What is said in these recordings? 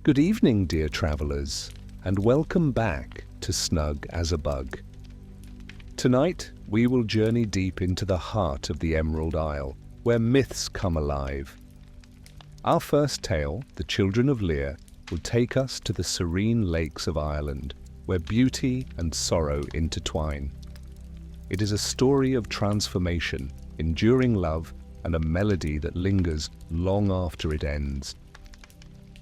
Good evening, dear travelers, and welcome back to Snug as a Bug. Tonight, we will journey deep into the heart of the Emerald Isle, where myths come alive. Our first tale, The Children of Lear, will take us to the serene lakes of Ireland, where beauty and sorrow intertwine. It is a story of transformation, enduring love, and a melody that lingers long after it ends.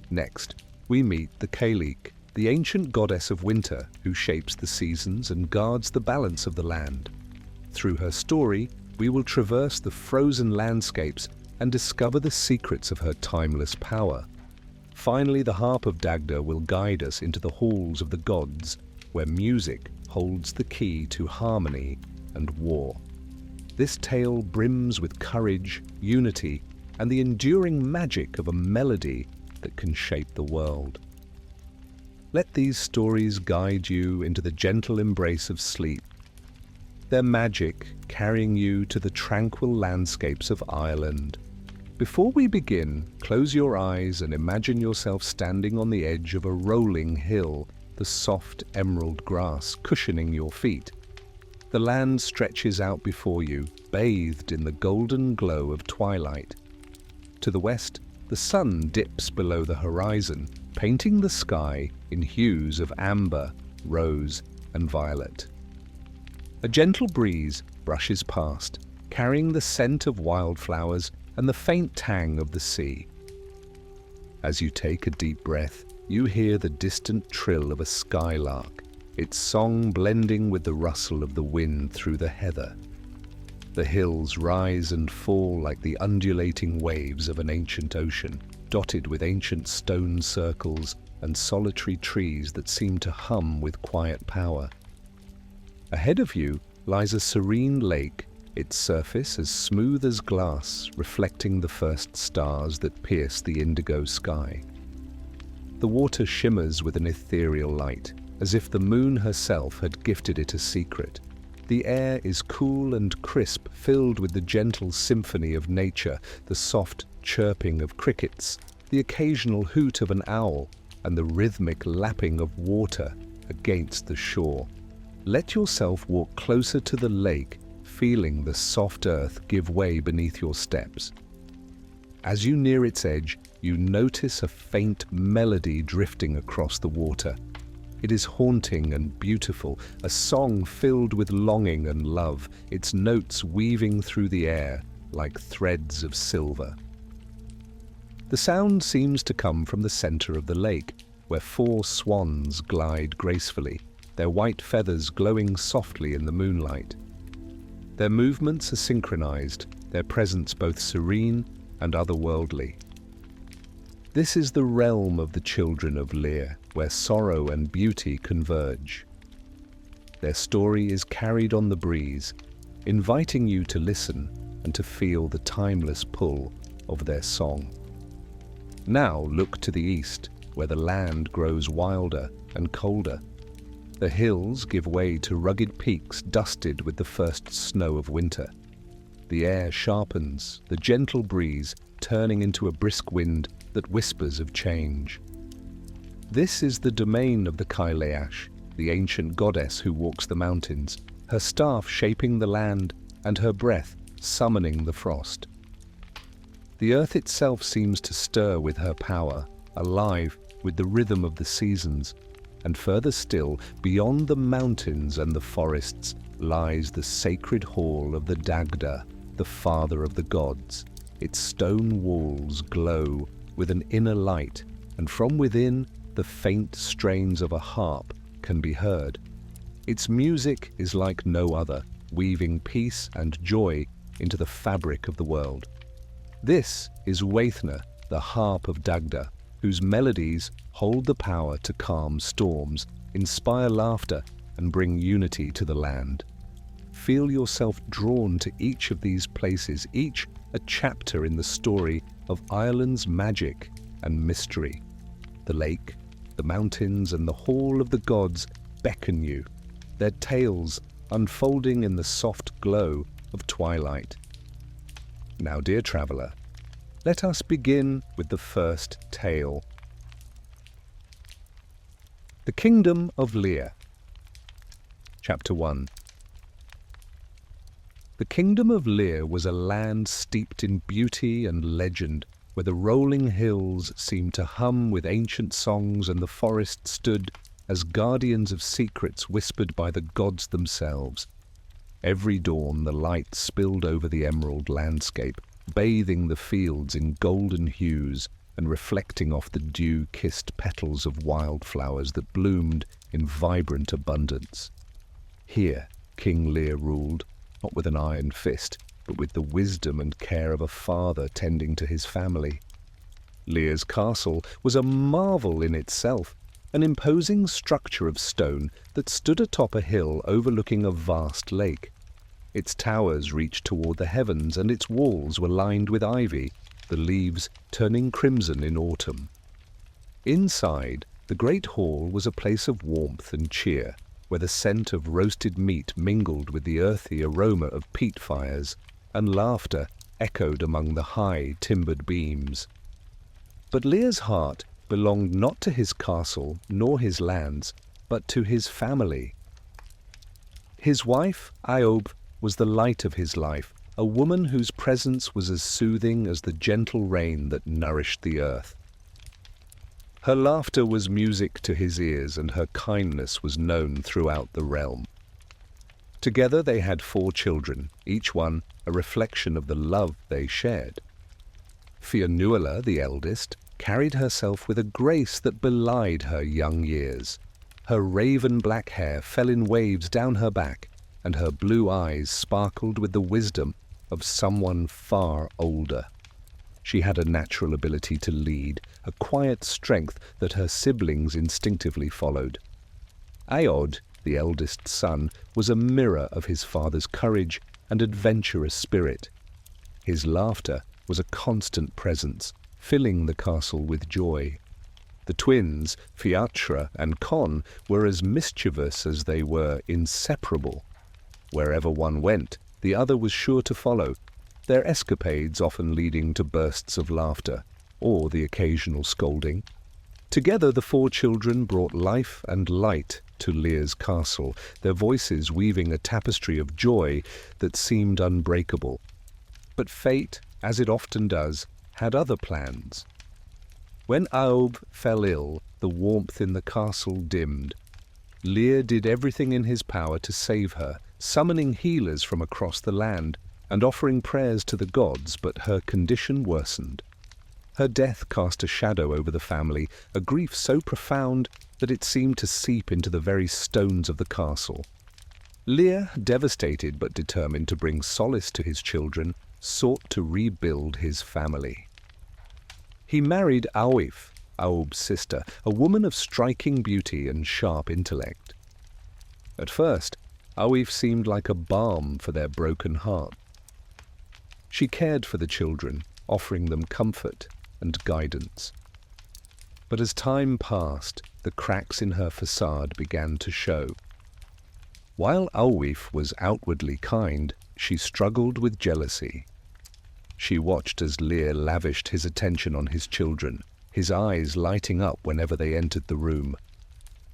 Next, we meet the Cailleach, the ancient goddess of winter who shapes the seasons and guards the balance of the land. Through her story, we will traverse the frozen landscapes and discover the secrets of her timeless power. Finally, the Harp of Dagda will guide us into the halls of the gods, where music holds the key to harmony and war. This tale brims with courage, unity, and the enduring magic of a melody that can shape the world. Let these stories guide you into the gentle embrace of sleep, their magic carrying you to the tranquil landscapes of Ireland. Before we begin, close your eyes and imagine yourself standing on the edge of a rolling hill, the soft emerald grass cushioning your feet. The land stretches out before you, bathed in the golden glow of twilight. To the west, the sun dips below the horizon, painting the sky in hues of amber, rose, and violet. A gentle breeze brushes past, carrying the scent of wildflowers and the faint tang of the sea. As you take a deep breath, you hear the distant trill of a skylark, its song blending with the rustle of the wind through the heather. The hills rise and fall like the undulating waves of an ancient ocean, dotted with ancient stone circles and solitary trees that seem to hum with quiet power. Ahead of you lies a serene lake, its surface as smooth as glass, reflecting the first stars that pierce the indigo sky. The water shimmers with an ethereal light, as if the moon herself had gifted it a secret. The air is cool and crisp, filled with the gentle symphony of nature, the soft chirping of crickets, the occasional hoot of an owl, and the rhythmic lapping of water against the shore. Let yourself walk closer to the lake, feeling the soft earth give way beneath your steps. As you near its edge, you notice a faint melody drifting across the water. It is haunting and beautiful, a song filled with longing and love, its notes weaving through the air like threads of silver. The sound seems to come from the center of the lake, where 4 swans glide gracefully, their white feathers glowing softly in the moonlight. Their movements are synchronized, their presence both serene and otherworldly. This is the realm of the Children of Lear, where sorrow and beauty converge. Their story is carried on the breeze, inviting you to listen and to feel the timeless pull of their song. Now look to the east, where the land grows wilder and colder. The hills give way to rugged peaks dusted with the first snow of winter. The air sharpens, the gentle breeze turning into a brisk wind that whispers of change. This is the domain of the Cailleach, the ancient goddess who walks the mountains, her staff shaping the land and her breath summoning the frost. The earth itself seems to stir with her power, alive with the rhythm of the seasons, and further still, beyond the mountains and the forests, lies the sacred hall of the Dagda, the father of the gods. Its stone walls glow with an inner light, and from within, the faint strains of a harp can be heard. Its music is like no other, weaving peace and joy into the fabric of the world. This is Waithna, the Harp of Dagda, whose melodies hold the power to calm storms, inspire laughter, and bring unity to the land. Feel yourself drawn to each of these places, each a chapter in the story of Ireland's magic and mystery. The lake, the mountains, and the hall of the gods beckon you, their tales unfolding in the soft glow of twilight. Now, dear traveler, let us begin with the first tale. The Kingdom of Leah. Chapter 1. The Kingdom of Lear was a land steeped in beauty and legend, where the rolling hills seemed to hum with ancient songs and the forests stood as guardians of secrets whispered by the gods themselves. Every dawn the light spilled over the emerald landscape, bathing the fields in golden hues and reflecting off the dew-kissed petals of wildflowers that bloomed in vibrant abundance. Here King Lear ruled, not with an iron fist, but with the wisdom and care of a father tending to his family. Lear's castle was a marvel in itself, an imposing structure of stone that stood atop a hill overlooking a vast lake. Its towers reached toward the heavens, and its walls were lined with ivy, the leaves turning crimson in autumn. Inside, the great hall was a place of warmth and cheer, where the scent of roasted meat mingled with the earthy aroma of peat fires, and laughter echoed among the high timbered beams. But Lear's heart belonged not to his castle nor his lands, but to his family. His wife, Iob, was the light of his life, a woman whose presence was as soothing as the gentle rain that nourished the earth. Her laughter was music to his ears, and her kindness was known throughout the realm. Together they had 4 children, each one a reflection of the love they shared. Fionnuala, the eldest, carried herself with a grace that belied her young years. Her raven-black hair fell in waves down her back, and her blue eyes sparkled with the wisdom of someone far older. She had a natural ability to lead, a quiet strength that her siblings instinctively followed. Aod, the eldest son, was a mirror of his father's courage and adventurous spirit. His laughter was a constant presence, filling the castle with joy. The twins, Fiatra and Con, were as mischievous as they were inseparable. Wherever one went, the other was sure to follow, their escapades often leading to bursts of laughter, or the occasional scolding. Together the 4 children brought life and light to Lear's castle, their voices weaving a tapestry of joy that seemed unbreakable. But fate, as it often does, had other plans. When Aob fell ill, the warmth in the castle dimmed. Lear did everything in his power to save her, summoning healers from across the land and offering prayers to the gods, but her condition worsened. Her death cast a shadow over the family, a grief so profound that it seemed to seep into the very stones of the castle. Lear, devastated but determined to bring solace to his children, sought to rebuild his family. He married Aoif, Aob's sister, a woman of striking beauty and sharp intellect. At first, Aoif seemed like a balm for their broken heart. She cared for the children, offering them comfort and guidance. But as time passed, the cracks in her facade began to show. While Aoif was outwardly kind, she struggled with jealousy. She watched as Lear lavished his attention on his children, his eyes lighting up whenever they entered the room.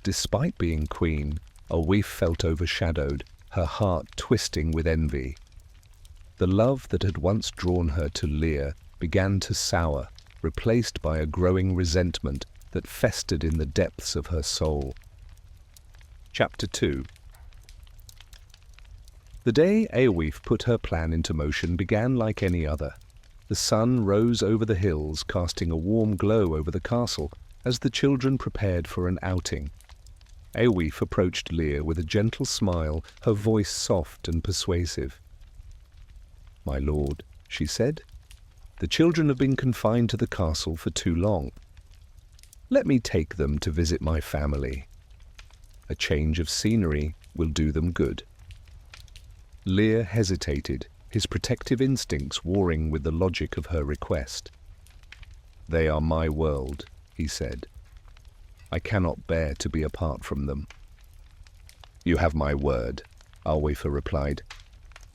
Despite being queen, Aoif felt overshadowed, her heart twisting with envy. The love that had once drawn her to Lear began to sour, replaced by a growing resentment that festered in the depths of her soul. Chapter 2. The day Aoif put her plan into motion began like any other. The sun rose over the hills, casting a warm glow over the castle as the children prepared for an outing. Aoif approached Lear with a gentle smile, her voice soft and persuasive. "My lord," she said, "the children have been confined to the castle for too long. Let me take them to visit my family. A change of scenery will do them good." Lear hesitated, his protective instincts warring with the logic of her request. "They are my world," he said. "I cannot bear to be apart from them." "You have my word," Aoife replied,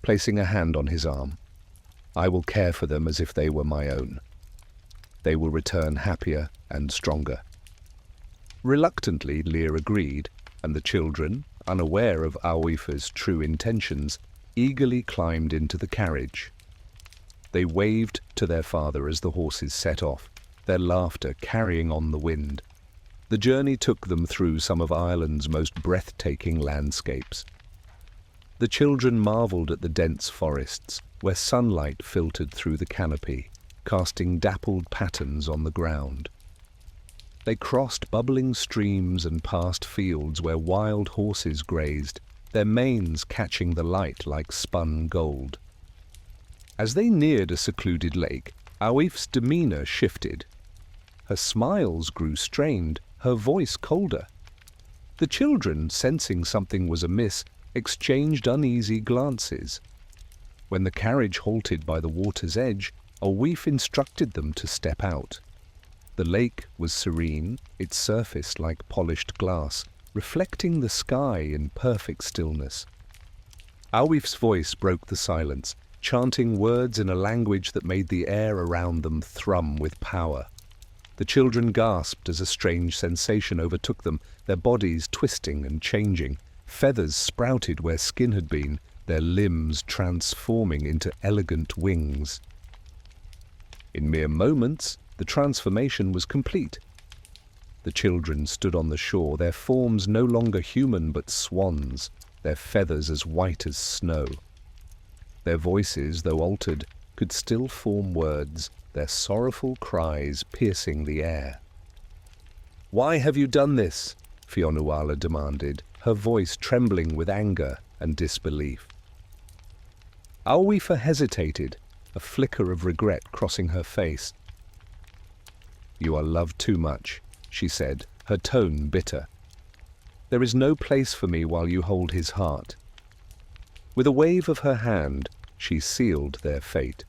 placing a hand on his arm. "I will care for them as if they were my own. They will return happier and stronger." Reluctantly, Lear agreed, and the children, unaware of Aoife's true intentions, eagerly climbed into the carriage. They waved to their father as the horses set off, their laughter carrying on the wind. The journey took them through some of Ireland's most breathtaking landscapes. The children marvelled at the dense forests, where sunlight filtered through the canopy, casting dappled patterns on the ground. They crossed bubbling streams and passed fields where wild horses grazed, their manes catching the light like spun gold. As they neared a secluded lake, Aoife's demeanour shifted. Her smiles grew strained, her voice colder. The children, sensing something was amiss, exchanged uneasy glances. When the carriage halted by the water's edge, Aoife instructed them to step out. The lake was serene, its surface like polished glass, reflecting the sky in perfect stillness. Aoife's voice broke the silence, chanting words in a language that made the air around them thrum with power. The children gasped as a strange sensation overtook them, their bodies twisting and changing. Feathers sprouted where skin had been, their limbs transforming into elegant wings. In mere moments, the transformation was complete. The children stood on the shore, their forms no longer human but swans, their feathers as white as snow. Their voices, though altered, could still form words, their sorrowful cries piercing the air. "Why have you done this?" Fionnuala demanded, her voice trembling with anger and disbelief. Aoife hesitated, a flicker of regret crossing her face. "You are loved too much," she said, her tone bitter. "There is no place for me while you hold his heart." With a wave of her hand, she sealed their fate.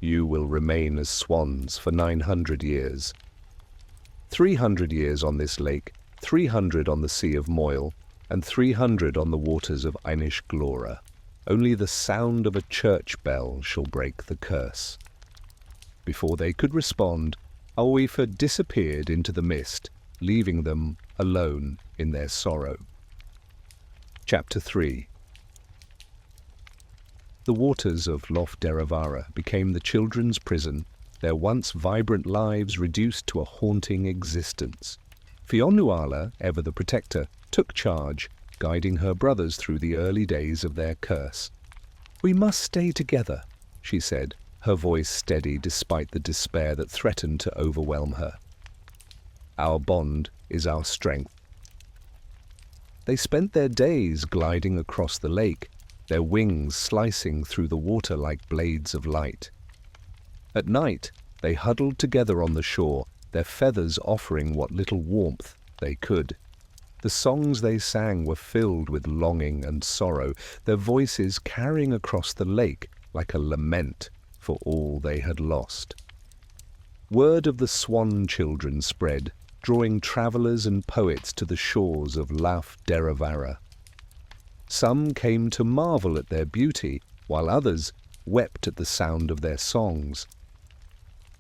"You will remain as swans for 900 years. 300 years on this lake, 300 on the Sea of Moyle, and 300 on the waters of Einish Glora. Only the sound of a church bell shall break the curse." Before they could respond, Aoife disappeared into the mist, leaving them alone in their sorrow. Chapter 3. The waters of Lough Derravara became the children's prison, their once vibrant lives reduced to a haunting existence. Fionnuala, ever the protector, took charge, guiding her brothers through the early days of their curse. "We must stay together," she said, her voice steady despite the despair that threatened to overwhelm her. "Our bond is our strength." They spent their days gliding across the lake, their wings slicing through the water like blades of light. At night, they huddled together on the shore, their feathers offering what little warmth they could. The songs they sang were filled with longing and sorrow, their voices carrying across the lake like a lament for all they had lost. Word of the Swan Children spread, drawing travellers and poets to the shores of Lough Derravara. Some came to marvel at their beauty, while others wept at the sound of their songs.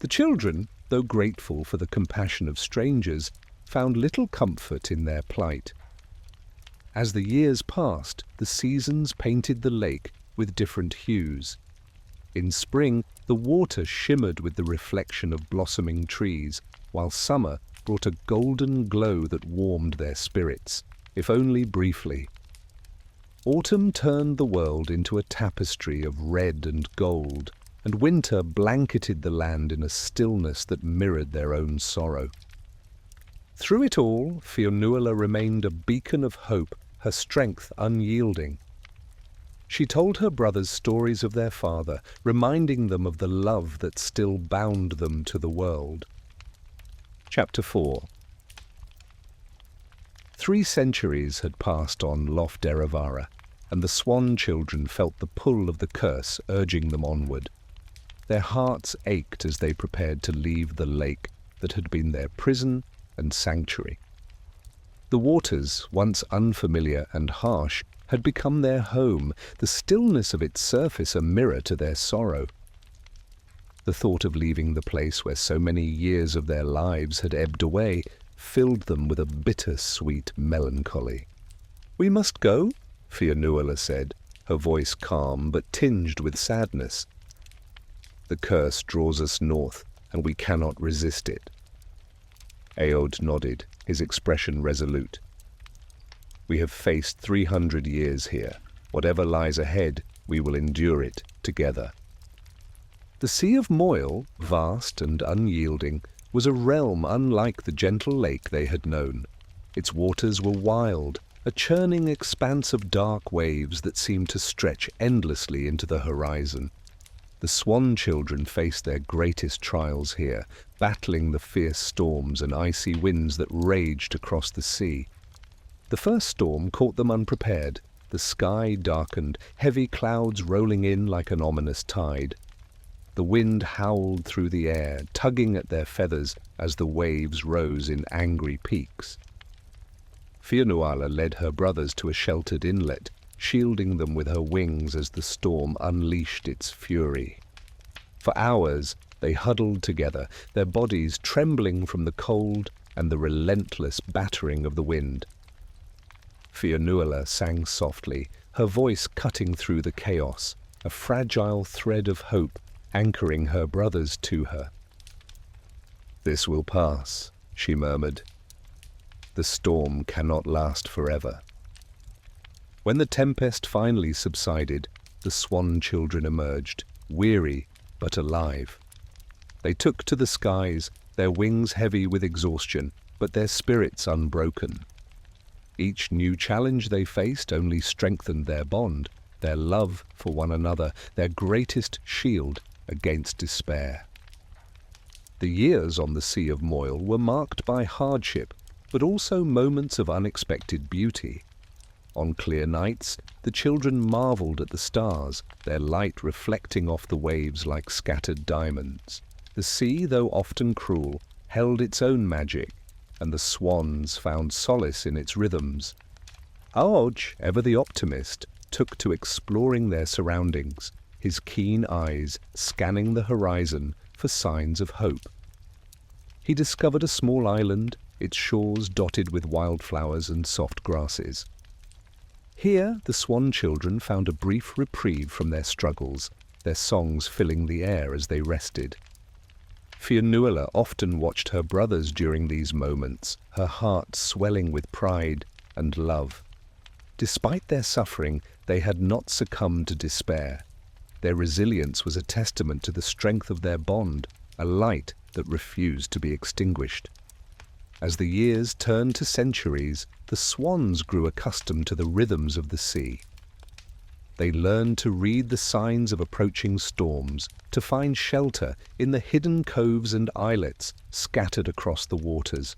The children, though grateful for the compassion of strangers, found little comfort in their plight. As the years passed, the seasons painted the lake with different hues. In spring, the water shimmered with the reflection of blossoming trees, while summer brought a golden glow that warmed their spirits, if only briefly. Autumn turned the world into a tapestry of red and gold, and winter blanketed the land in a stillness that mirrored their own sorrow. Through it all, Fionnuala remained a beacon of hope, her strength unyielding. She told her brothers stories of their father, reminding them of the love that still bound them to the world. Chapter 4. 3 centuries had passed on Lough Derravara, and the Swan Children felt the pull of the curse urging them onward. Their hearts ached as they prepared to leave the lake that had been their prison and sanctuary. The waters, once unfamiliar and harsh, had become their home, the stillness of its surface a mirror to their sorrow. The thought of leaving the place where so many years of their lives had ebbed away filled them with a bitter-sweet melancholy. "We must go," Fionnuala said, her voice calm but tinged with sadness. "The curse draws us north, and we cannot resist it." Aod nodded, his expression resolute. "We have faced 300 years here. Whatever lies ahead, we will endure it together." The Sea of Moyle, vast and unyielding, was a realm unlike the gentle lake they had known. Its waters were wild, a churning expanse of dark waves that seemed to stretch endlessly into the horizon. The Swan Children faced their greatest trials here, battling the fierce storms and icy winds that raged across the sea. The first storm caught them unprepared. The sky darkened, heavy clouds rolling in like an ominous tide. The wind howled through the air, tugging at their feathers as the waves rose in angry peaks. Fionnuala led her brothers to a sheltered inlet, shielding them with her wings as the storm unleashed its fury. For hours they huddled together, their bodies trembling from the cold and the relentless battering of the wind. Fionnuala sang softly, her voice cutting through the chaos, a fragile thread of hope anchoring her brothers to her. "This will pass," she murmured. "The storm cannot last forever." When the tempest finally subsided, the Swan Children emerged, weary but alive. They took to the skies, their wings heavy with exhaustion, but their spirits unbroken. Each new challenge they faced only strengthened their bond, their love for one another, their greatest shield against despair. The years on the Sea of Moyle were marked by hardship, but also moments of unexpected beauty. On clear nights, the children marveled at the stars, their light reflecting off the waves like scattered diamonds. The sea, though often cruel, held its own magic, and the swans found solace in its rhythms. Aoj, ever the optimist, took to exploring their surroundings, his keen eyes scanning the horizon for signs of hope. He discovered a small island, its shores dotted with wildflowers and soft grasses. Here the Swan Children found a brief reprieve from their struggles, their songs filling the air as they rested. Fionnuala often watched her brothers during these moments, her heart swelling with pride and love. Despite their suffering, they had not succumbed to despair. Their resilience was a testament to the strength of their bond, a light that refused to be extinguished. As the years turned to centuries, the swans grew accustomed to the rhythms of the sea. They learned to read the signs of approaching storms, to find shelter in the hidden coves and islets scattered across the waters.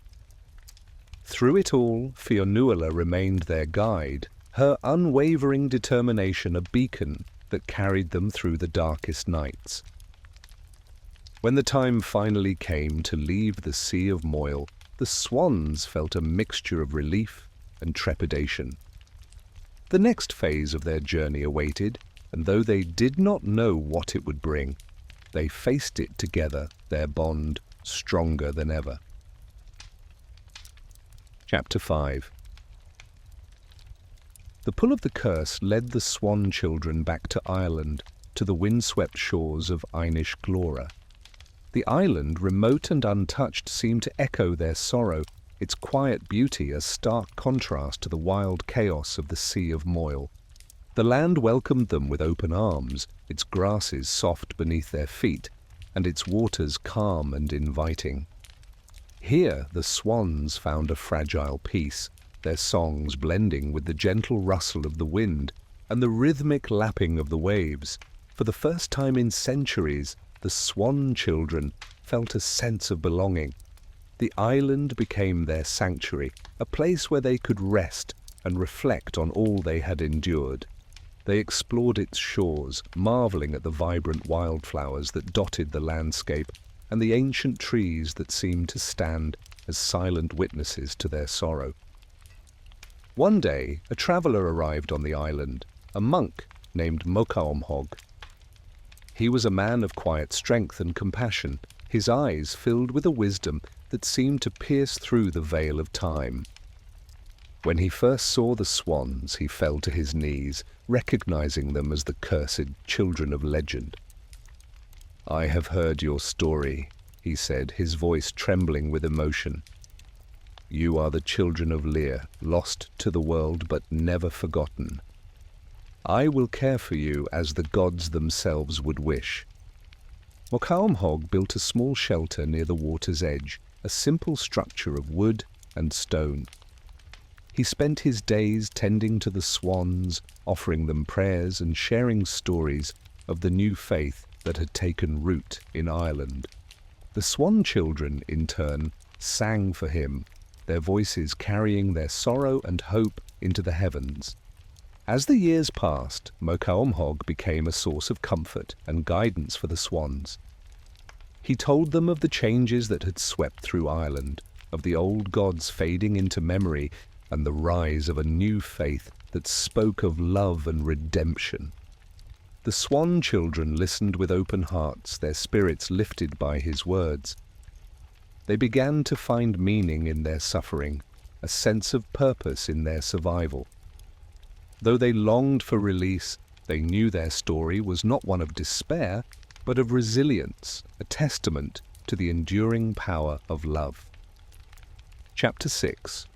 Through it all, Fionnuala remained their guide, her unwavering determination a beacon that carried them through the darkest nights. When the time finally came to leave the Sea of Moyle, the swans felt a mixture of relief and trepidation. The next phase of their journey awaited, and though they did not know what it would bring, they faced it together, their bond stronger than ever. Chapter 5. The pull of the curse led the Swan Children back to Ireland, to the windswept shores of Inish Glora. The island, remote and untouched, seemed to echo their sorrow, its quiet beauty a stark contrast to the wild chaos of the Sea of Moyle. The land welcomed them with open arms, its grasses soft beneath their feet, and its waters calm and inviting. Here the swans found a fragile peace, their songs blending with the gentle rustle of the wind and the rhythmic lapping of the waves. For the first time in centuries, the Swan Children felt a sense of belonging. The island became their sanctuary, a place where they could rest and reflect on all they had endured. They explored its shores, marveling at the vibrant wildflowers that dotted the landscape and the ancient trees that seemed to stand as silent witnesses to their sorrow. One day, a traveller arrived on the island, a monk named Mokaomhog. He was a man of quiet strength and compassion, his eyes filled with a wisdom that seemed to pierce through the veil of time. When he first saw the swans, he fell to his knees, recognizing them as the cursed children of legend. "I have heard your story," he said, his voice trembling with emotion. "You are the Children of Lear, lost to the world but never forgotten. I will care for you as the gods themselves would wish." Mokaomhog built a small shelter near the water's edge, a simple structure of wood and stone. He spent his days tending to the swans, offering them prayers and sharing stories of the new faith that had taken root in Ireland. The Swan Children, in turn, sang for him, their voices carrying their sorrow and hope into the heavens. As the years passed, Mokaomhog became a source of comfort and guidance for the swans. He told them of the changes that had swept through Ireland, of the old gods fading into memory, and the rise of a new faith that spoke of love and redemption. The Swan Children listened with open hearts, their spirits lifted by his words. They began to find meaning in their suffering, a sense of purpose in their survival. Though they longed for release, they knew their story was not one of despair, but of resilience, a testament to the enduring power of love. Chapter 6.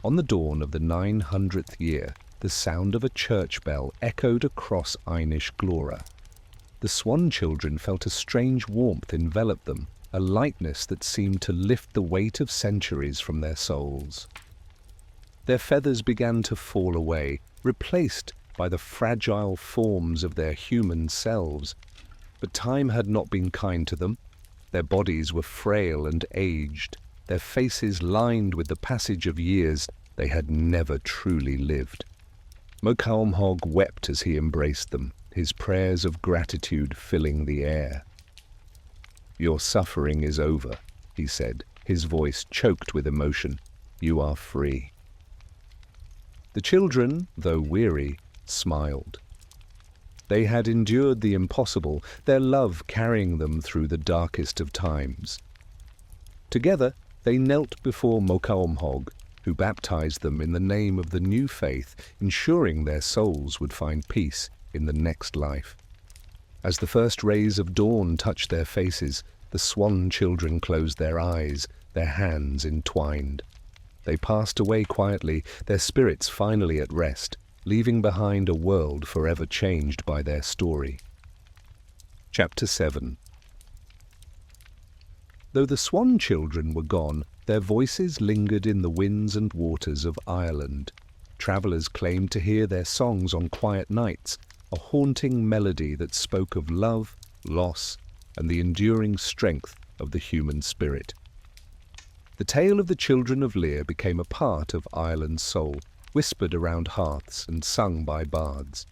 On the dawn of the 900th year, the sound of a church bell echoed across Einish Glora. The Swan Children felt a strange warmth envelop them, a lightness that seemed to lift the weight of centuries from their souls. Their feathers began to fall away, replaced by the fragile forms of their human selves. But time had not been kind to them. Their bodies were frail and aged, their faces lined with the passage of years. They had never truly lived. Mokaomhog wept as he embraced them, his prayers of gratitude filling the air. "Your suffering is over," he said, his voice choked with emotion. "You are free." The children, though weary, smiled. They had endured the impossible, their love carrying them through the darkest of times. Together, they knelt before Mokaomhog, who baptized them in the name of the new faith, ensuring their souls would find peace in the next life. As the first rays of dawn touched their faces, the Swan Children closed their eyes, their hands entwined. They passed away quietly, their spirits finally at rest, leaving behind a world forever changed by their story. Chapter 7. Though the Swan Children were gone, their voices lingered in the winds and waters of Ireland. Travellers claimed to hear their songs on quiet nights, a haunting melody that spoke of love, loss, and the enduring strength of the human spirit. The tale of the Children of Lear became a part of Ireland's soul, whispered around hearths and sung by bards.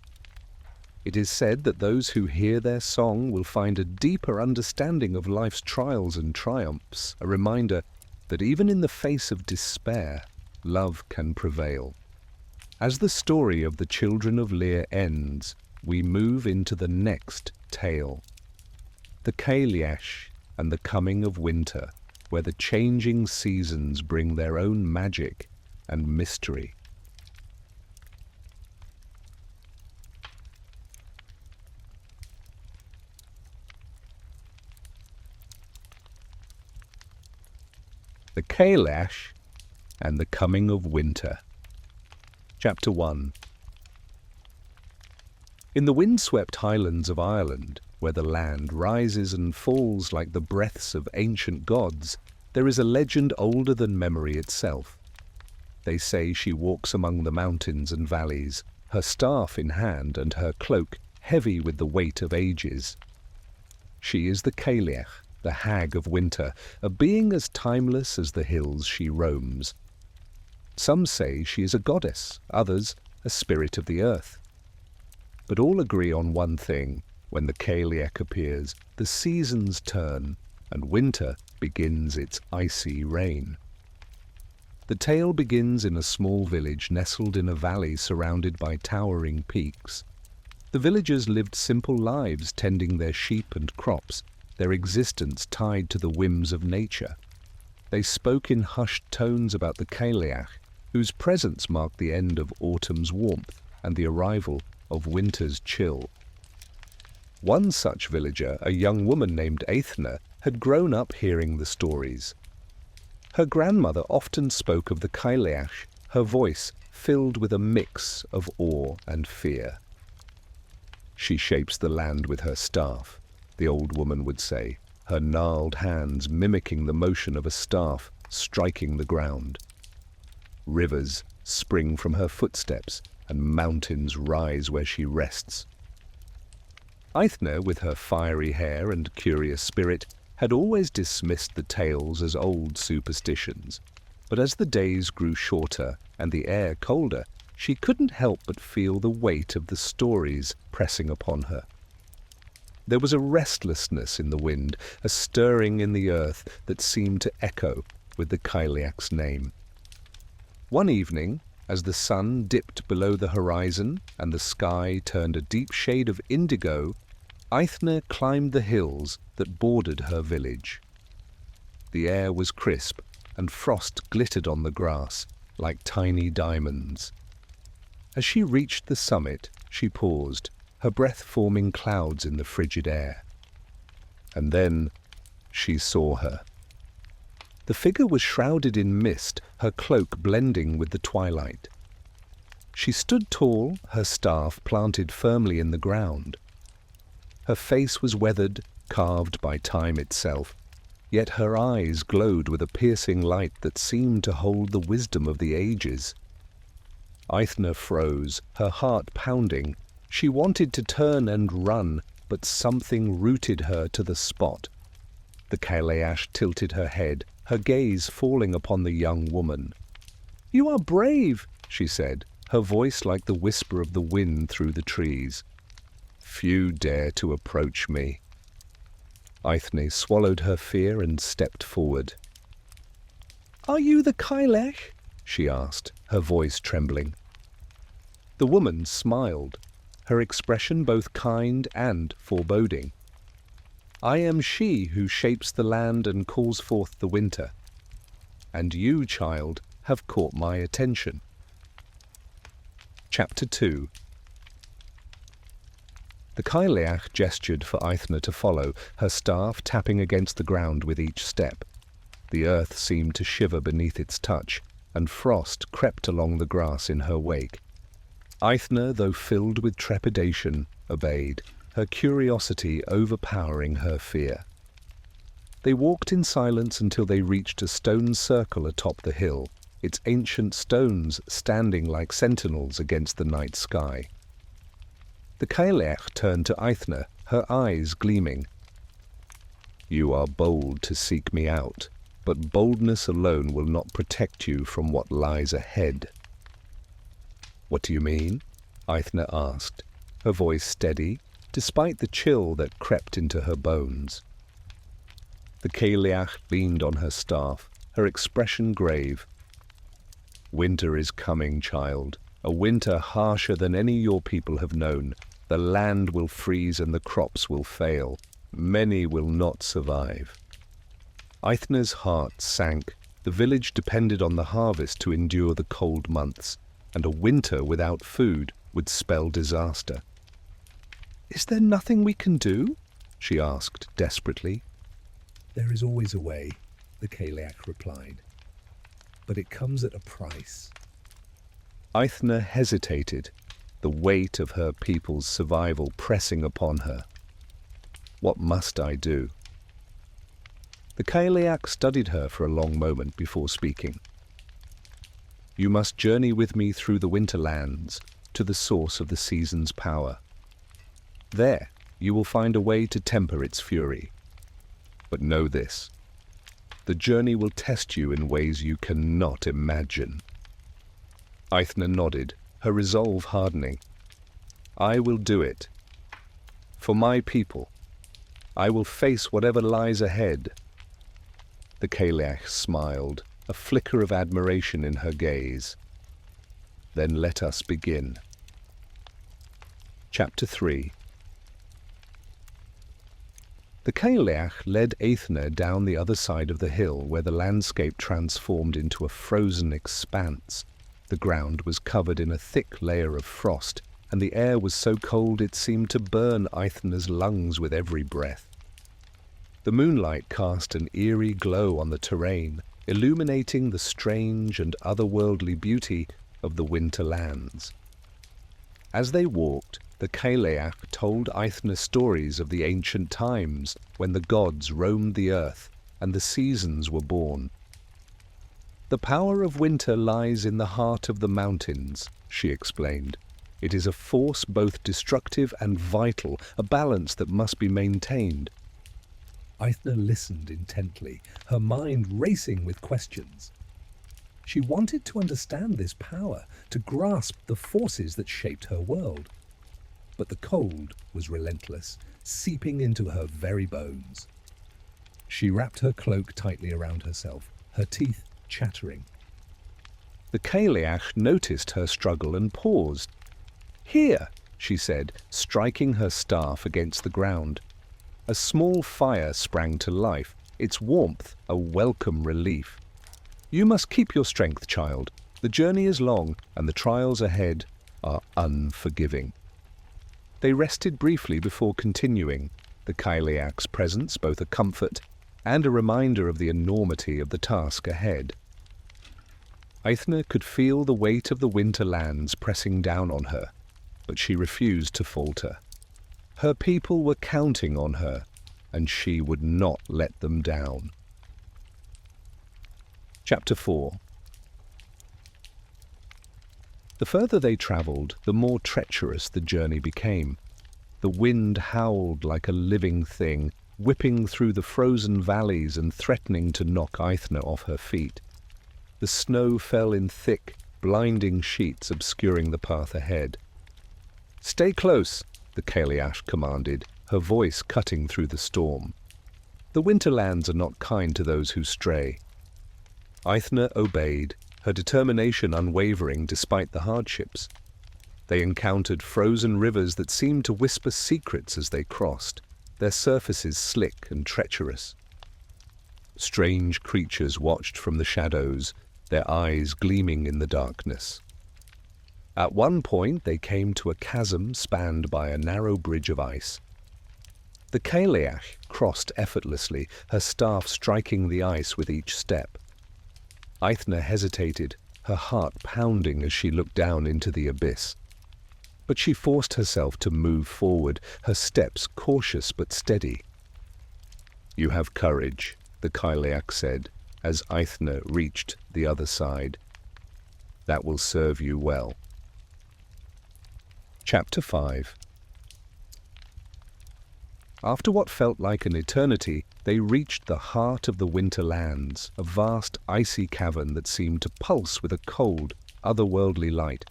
It is said that those who hear their song will find a deeper understanding of life's trials and triumphs, a reminder that even in the face of despair, love can prevail. As the story of the Children of Lear ends, we move into the next tale. The Cailleach and the coming of winter, where the changing seasons bring their own magic and mystery. The Cailleach and the coming of winter. Chapter 1. In the windswept highlands of Ireland, where the land rises and falls like the breaths of ancient gods, there is a legend older than memory itself. They say she walks among the mountains and valleys, her staff in hand and her cloak heavy with the weight of ages. She is the Cailleach, the hag of winter, a being as timeless as the hills she roams. Some say she is a goddess, others a spirit of the earth. But all agree on one thing: when the Cailleach appears, the seasons turn, and winter begins its icy reign. The tale begins in a small village nestled in a valley surrounded by towering peaks. The villagers lived simple lives, tending their sheep and crops, their existence tied to the whims of nature. They spoke in hushed tones about the Cailleach, whose presence marked the end of autumn's warmth and the arrival of winter's chill. One such villager, a young woman named Aithne, had grown up hearing the stories. Her grandmother often spoke of the Cailleach, her voice filled with a mix of awe and fear. "She shapes the land with her staff," the old woman would say, her gnarled hands mimicking the motion of a staff striking the ground. "Rivers spring from her footsteps, and mountains rise where she rests." Aithne, with her fiery hair and curious spirit, had always dismissed the tales as old superstitions. But as the days grew shorter and the air colder, she couldn't help but feel the weight of the stories pressing upon her. There was a restlessness in the wind, a stirring in the earth that seemed to echo with the Cailleach's name. One evening, as the sun dipped below the horizon and the sky turned a deep shade of indigo, Aithne climbed the hills that bordered her village. The air was crisp, and frost glittered on the grass like tiny diamonds. As she reached the summit, she paused, her breath forming clouds in the frigid air. And then she saw her. The figure was shrouded in mist, her cloak blending with the twilight. She stood tall, her staff planted firmly in the ground. Her face was weathered, carved by time itself, yet her eyes glowed with a piercing light that seemed to hold the wisdom of the ages. Aithne froze, her heart pounding. She wanted to turn and run, but something rooted her to the spot. The Cailleach tilted her head, her gaze falling upon the young woman. "You are brave," she said, her voice like the whisper of the wind through the trees. "Few dare to approach me." Aithne swallowed her fear and stepped forward. "Are you the Cailleach?" she asked, her voice trembling. The woman smiled, her expression both kind and foreboding. "I am she who shapes the land and calls forth the winter. And you, child, have caught my attention." Chapter 2. The Cailleach gestured for Aithne to follow, her staff tapping against the ground with each step. The earth seemed to shiver beneath its touch, and frost crept along the grass in her wake. Aithne, though filled with trepidation, obeyed, her curiosity overpowering her fear. They walked in silence until they reached a stone circle atop the hill, its ancient stones standing like sentinels against the night sky. The Cailleach turned to Aithne, her eyes gleaming. "You are bold to seek me out, but boldness alone will not protect you from what lies ahead." "What do you mean?" Aithne asked, her voice steady, despite the chill that crept into her bones. The Cailleach leaned on her staff, her expression grave. "Winter is coming, child, a winter harsher than any your people have known. The land will freeze and the crops will fail. Many will not survive." Aithne's heart sank. The village depended on the harvest to endure the cold months, and a winter without food would spell disaster. "Is there nothing we can do?" she asked desperately. "There is always a way," the Cailleach replied, "but it comes at a price." Aithne hesitated, the weight of her people's survival pressing upon her. What must I do? The Cailleach studied her for a long moment before speaking. "You must journey with me through the winterlands to the source of the season's power. There you will find a way to temper its fury. But know this, the journey will test you in ways you cannot imagine." Aithne nodded, her resolve hardening. "I will do it. For my people, I will face whatever lies ahead." The Cailleach smiled, a flicker of admiration in her gaze. "Then let us begin." Chapter 3. The Cailleach led Aithne down the other side of the hill, where the landscape transformed into a frozen expanse. The ground was covered in a thick layer of frost, and the air was so cold it seemed to burn Aithne's lungs with every breath. The moonlight cast an eerie glow on the terrain, illuminating the strange and otherworldly beauty of the winter lands. As they walked, the Cailleach told Aithne stories of the ancient times when the gods roamed the earth and the seasons were born. "The power of winter lies in the heart of the mountains," she explained. "It is a force both destructive and vital, a balance that must be maintained." Aithne listened intently, her mind racing with questions. She wanted to understand this power, to grasp the forces that shaped her world. But the cold was relentless, seeping into her very bones. She wrapped her cloak tightly around herself, her teeth chattering. The Cailleach noticed her struggle and paused. "Here," she said, striking her staff against the ground. A small fire sprang to life, its warmth a welcome relief. "You must keep your strength, child. The journey is long, and the trials ahead are unforgiving." They rested briefly before continuing, the Cailleach's presence both a comfort and a reminder of the enormity of the task ahead. Aithne could feel the weight of the winter lands pressing down on her, but she refused to falter. Her people were counting on her, and she would not let them down. Chapter 4. The further they travelled, the more treacherous the journey became. The wind howled like a living thing, whipping through the frozen valleys and threatening to knock Aithne off her feet. The snow fell in thick, blinding sheets, obscuring the path ahead. "Stay close," the Cailleach commanded, her voice cutting through the storm. "The winterlands are not kind to those who stray." Aithne obeyed, her determination unwavering despite the hardships. They encountered frozen rivers that seemed to whisper secrets as they crossed, their surfaces slick and treacherous. Strange creatures watched from the shadows, their eyes gleaming in the darkness. At one point they came to a chasm spanned by a narrow bridge of ice. The Cailleach crossed effortlessly, her staff striking the ice with each step. Aithne hesitated, her heart pounding as she looked down into the abyss. But she forced herself to move forward, her steps cautious but steady. "You have courage," the Cailleach said, as Aithne reached the other side. "That will serve you well." Chapter 5. After what felt like an eternity, they reached the heart of the winter lands, a vast icy cavern that seemed to pulse with a cold, otherworldly light.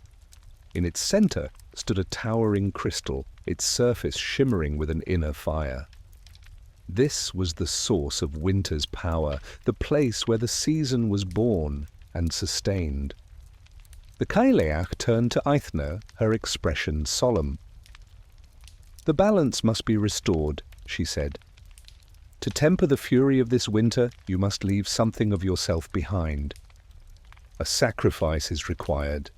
In its center stood a towering crystal, its surface shimmering with an inner fire. This was the source of winter's power, the place where the season was born and sustained. The Cailleach turned to Aithne, her expression solemn. "The balance must be restored," she said. "To temper the fury of this winter, you must leave something of yourself behind. A sacrifice is required."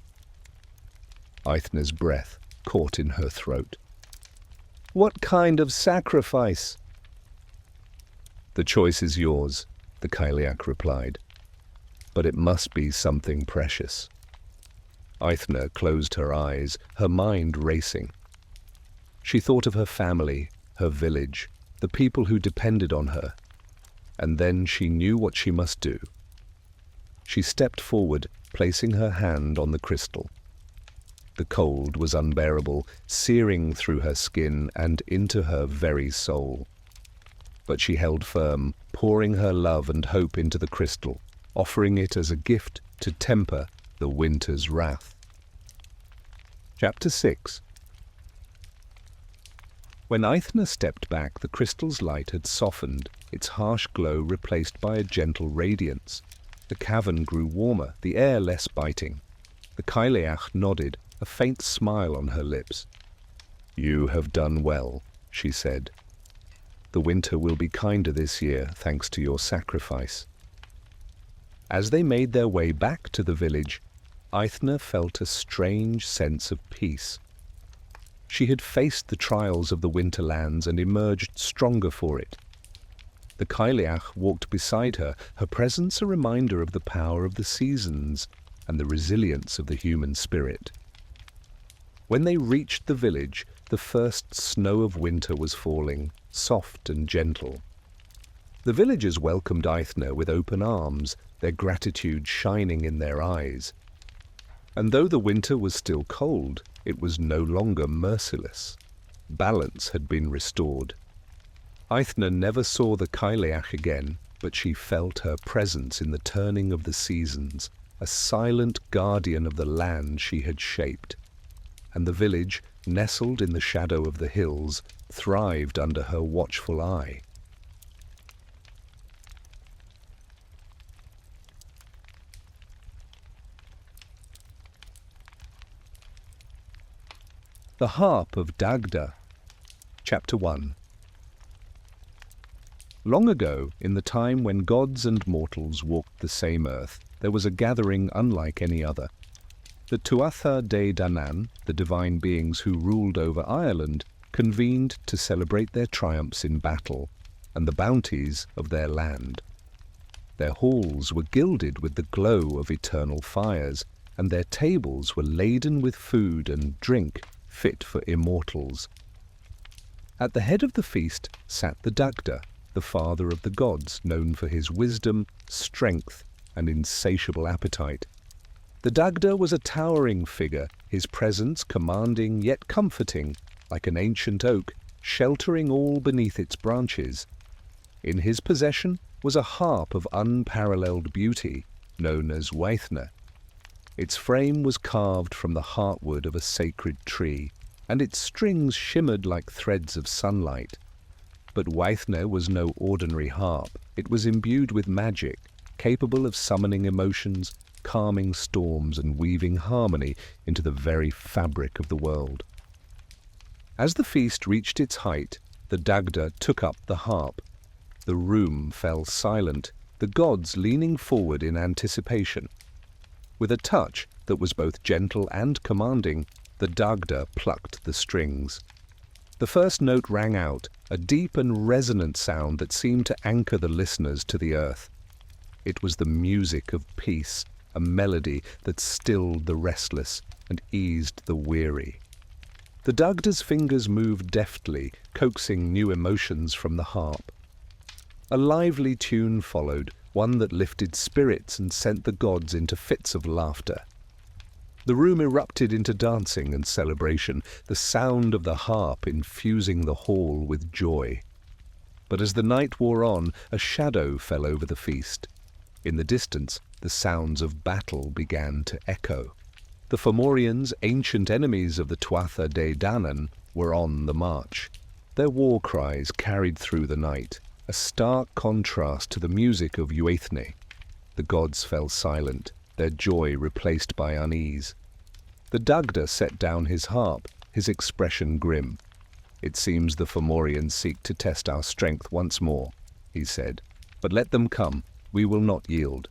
Aithne's breath caught in her throat. "What kind of sacrifice?" "The choice is yours," the Cailleach replied. "But it must be something precious." Aithne closed her eyes, her mind racing. She thought of her family, her village, the people who depended on her, and then she knew what she must do. She stepped forward, placing her hand on the crystal. The cold was unbearable, searing through her skin and into her very soul. But she held firm, pouring her love and hope into the crystal, offering it as a gift to temper the winter's wrath. Chapter 6. When Aithne stepped back, the crystal's light had softened, its harsh glow replaced by a gentle radiance. The cavern grew warmer, the air less biting. The Cailleach nodded, a faint smile on her lips. "You have done well," she said. The winter will be kinder this year, thanks to your sacrifice." As they made their way back to the village, Eithne felt a strange sense of peace. She had faced the trials of the winterlands and emerged stronger for it. The Cailleach walked beside her, her presence a reminder of the power of the seasons and the resilience of the human spirit. When they reached the village, the first snow of winter was falling, soft and gentle. The villagers welcomed Eithne with open arms, their gratitude shining in their eyes. And though the winter was still cold, it was no longer merciless. Balance had been restored. Eithne never saw the Cailleach again, but she felt her presence in the turning of the seasons, a silent guardian of the land she had shaped. And the village, nestled in the shadow of the hills, thrived under her watchful eye. The Harp of Dagda. Chapter 1. Long ago, in the time when gods and mortals walked the same earth, there was a gathering unlike any other. The Tuatha De Danann, the divine beings who ruled over Ireland, convened to celebrate their triumphs in battle and the bounties of their land. Their halls were gilded with the glow of eternal fires, and their tables were laden with food and drink fit for immortals. At the head of the feast sat the Dagda, the father of the gods, known for his wisdom, strength, and insatiable appetite. The Dagda was a towering figure, his presence commanding yet comforting, like an ancient oak, sheltering all beneath its branches. In his possession was a harp of unparalleled beauty, known as Weithne. Its frame was carved from the heartwood of a sacred tree, and its strings shimmered like threads of sunlight. But Weithne was no ordinary harp. It was imbued with magic, capable of summoning emotions, calming storms, and weaving harmony into the very fabric of the world. As the feast reached its height, the Dagda took up the harp. The room fell silent, the gods leaning forward in anticipation. With a touch that was both gentle and commanding, the Dagda plucked the strings. The first note rang out, a deep and resonant sound that seemed to anchor the listeners to the earth. It was the music of peace, a melody that stilled the restless and eased the weary. The Dagda's fingers moved deftly, coaxing new emotions from the harp. A lively tune followed, one that lifted spirits and sent the gods into fits of laughter. The room erupted into dancing and celebration, the sound of the harp infusing the hall with joy. But as the night wore on, a shadow fell over the feast. In the distance, the sounds of battle began to echo. The Fomorians, ancient enemies of the Tuatha De Danann, were on the march. Their war cries carried through the night, a stark contrast to the music of Weithne. The gods fell silent, their joy replaced by unease. The Dagda set down his harp, his expression grim. "It seems the Fomorians seek to test our strength once more," he said. "But let them come, we will not yield."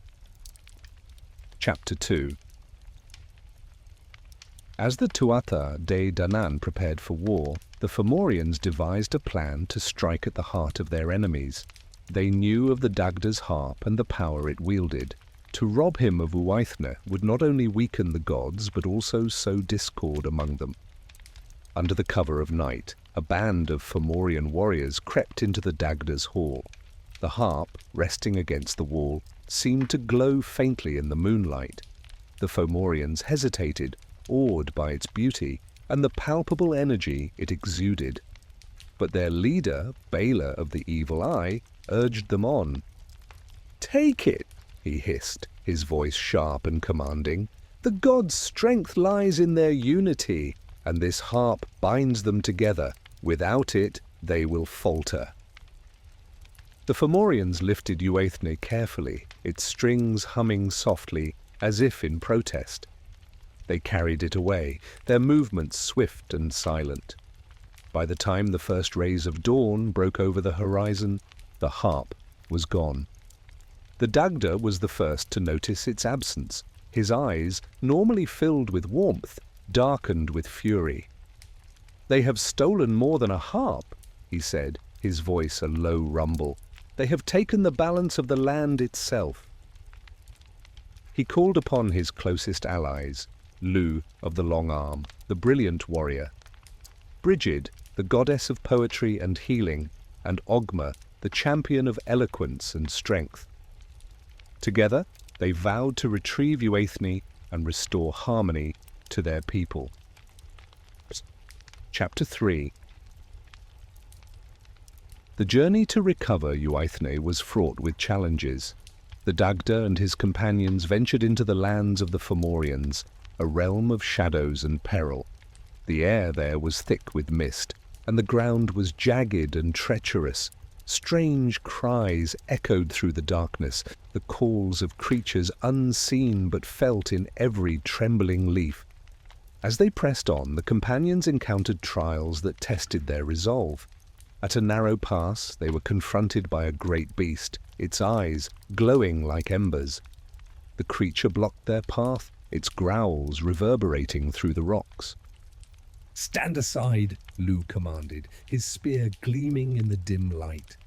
Chapter 2. As the Tuatha De Danann prepared for war, the Fomorians devised a plan to strike at the heart of their enemies. They knew of the Dagda's harp and the power it wielded. To rob him of Weithne would not only weaken the gods, but also sow discord among them. Under the cover of night, a band of Fomorian warriors crept into the Dagda's hall. The harp, resting against the wall, seemed to glow faintly in the moonlight. The Fomorians hesitated, awed by its beauty and the palpable energy it exuded. But their leader, Baela of the Evil Eye, urged them on. "Take it," he hissed, his voice sharp and commanding. "The gods' strength lies in their unity, and this harp binds them together. Without it, they will falter." The Fomorians lifted Weithne carefully, its strings humming softly, as if in protest. They carried it away, their movements swift and silent. By the time the first rays of dawn broke over the horizon, the harp was gone. The Dagda was the first to notice its absence. His eyes, normally filled with warmth, darkened with fury. "They have stolen more than a harp," he said, his voice a low rumble. "They have taken the balance of the land itself." He called upon his closest allies, Lu of the long arm, the brilliant warrior, Brigid, the goddess of poetry and healing, and Ogma, the champion of eloquence and strength. Together, they vowed to retrieve Euaithne and restore harmony to their people. Chapter 3. The journey to recover Euaithne was fraught with challenges. The Dagda and his companions ventured into the lands of the Fomorians, a realm of shadows and peril. The air there was thick with mist, and the ground was jagged and treacherous. Strange cries echoed through the darkness, the calls of creatures unseen but felt in every trembling leaf. As they pressed on, the companions encountered trials that tested their resolve. At a narrow pass, they were confronted by a great beast, its eyes glowing like embers. The creature blocked their path, its growls reverberating through the rocks. "Stand aside," Lu commanded, his spear gleaming in the dim light.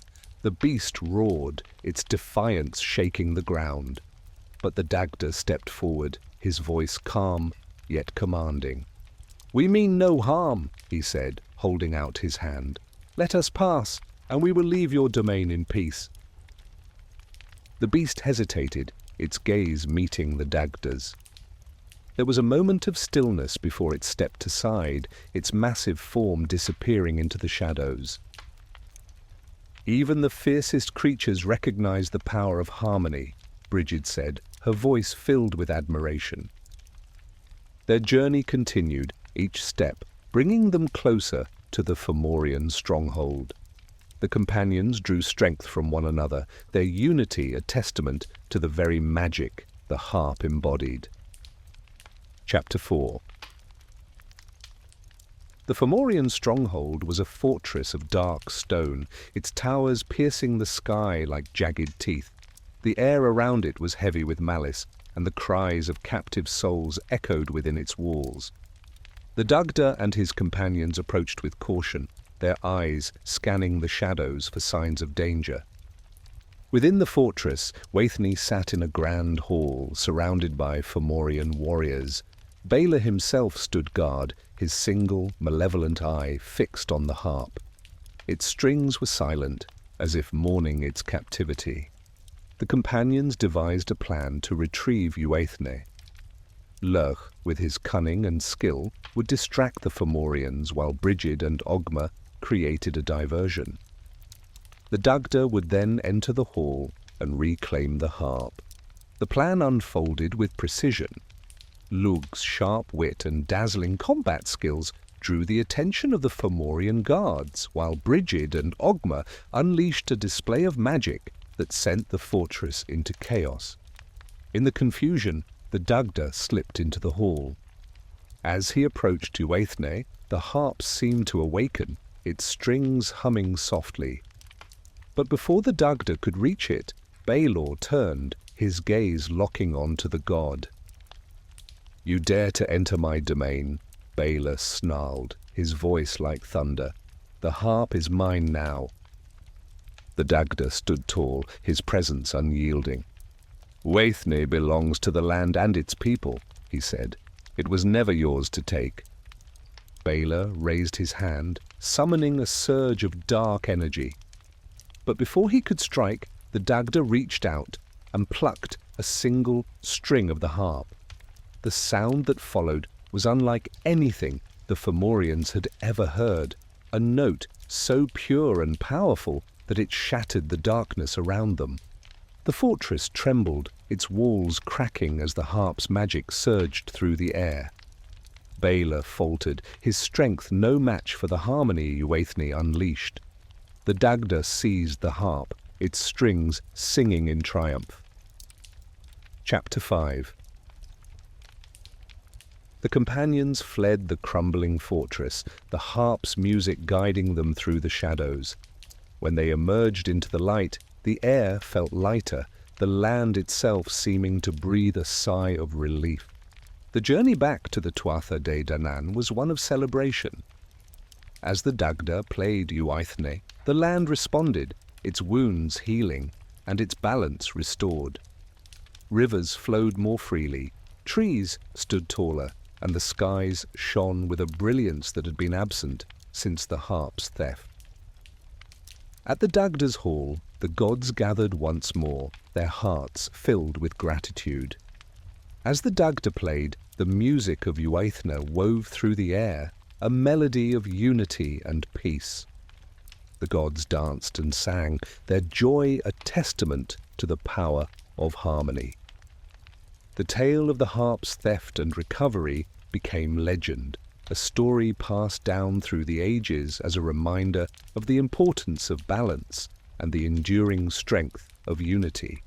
The beast roared, its defiance shaking the ground. But the Dagda stepped forward, his voice calm, yet commanding. "We mean no harm," he said, holding out his hand. "Let us pass, and we will leave your domain in peace." The beast hesitated, its gaze meeting the Dagda's. There was a moment of stillness before it stepped aside, its massive form disappearing into the shadows. "Even the fiercest creatures recognize the power of harmony," Brigid said, her voice filled with admiration. Their journey continued, each step bringing them closer to the Fomorian stronghold. The companions drew strength from one another, their unity a testament to the very magic the harp embodied. Chapter 4. The Fomorian stronghold was a fortress of dark stone, its towers piercing the sky like jagged teeth. The air around it was heavy with malice, and the cries of captive souls echoed within its walls. The Dagda and his companions approached with caution, their eyes scanning the shadows for signs of danger. Within the fortress, Euaithne sat in a grand hall, surrounded by Fomorian warriors. Baylor himself stood guard, his single, malevolent eye fixed on the harp. Its strings were silent, as if mourning its captivity. The companions devised a plan to retrieve Euaithne. Lir, with his cunning and skill, would distract the Fomorians, while Brigid and Ogma created a diversion. The Dagda would then enter the hall and reclaim the harp. The plan unfolded with precision. Lug's sharp wit and dazzling combat skills drew the attention of the Fomorian guards, while Brigid and Ogma unleashed a display of magic that sent the fortress into chaos. In the confusion, the Dagda slipped into the hall. As he approached Euaithne, the harp seemed to awaken, its strings humming softly. But before the Dagda could reach it, Baylor turned, his gaze locking onto the god. "You dare to enter my domain," Baylor snarled, his voice like thunder. "The harp is mine now." The Dagda stood tall, his presence unyielding. "Euaithne belongs to the land and its people," he said. "It was never yours to take." Baylor raised his hand, summoning a surge of dark energy. But before he could strike, the Dagda reached out and plucked a single string of the harp. The sound that followed was unlike anything the Fomorians had ever heard, a note so pure and powerful that it shattered the darkness around them. The fortress trembled, its walls cracking as the harp's magic surged through the air. Baylor faltered, his strength no match for the harmony Euaithne unleashed. The Dagda seized the harp, its strings singing in triumph. Chapter 5. The companions fled the crumbling fortress, the harp's music guiding them through the shadows. When they emerged into the light, the air felt lighter, the land itself seeming to breathe a sigh of relief. The journey back to the Tuatha De Danann was one of celebration. As the Dagda played Uaithne, the land responded, its wounds healing and its balance restored. Rivers flowed more freely, trees stood taller, and the skies shone with a brilliance that had been absent since the harp's theft. At the Dagda's hall, the gods gathered once more, their hearts filled with gratitude. As the Dagda played, the music of Uaithne wove through the air, a melody of unity and peace. The gods danced and sang, their joy a testament to the power of harmony. The tale of the harp's theft and recovery became legend, a story passed down through the ages as a reminder of the importance of balance and the enduring strength of unity.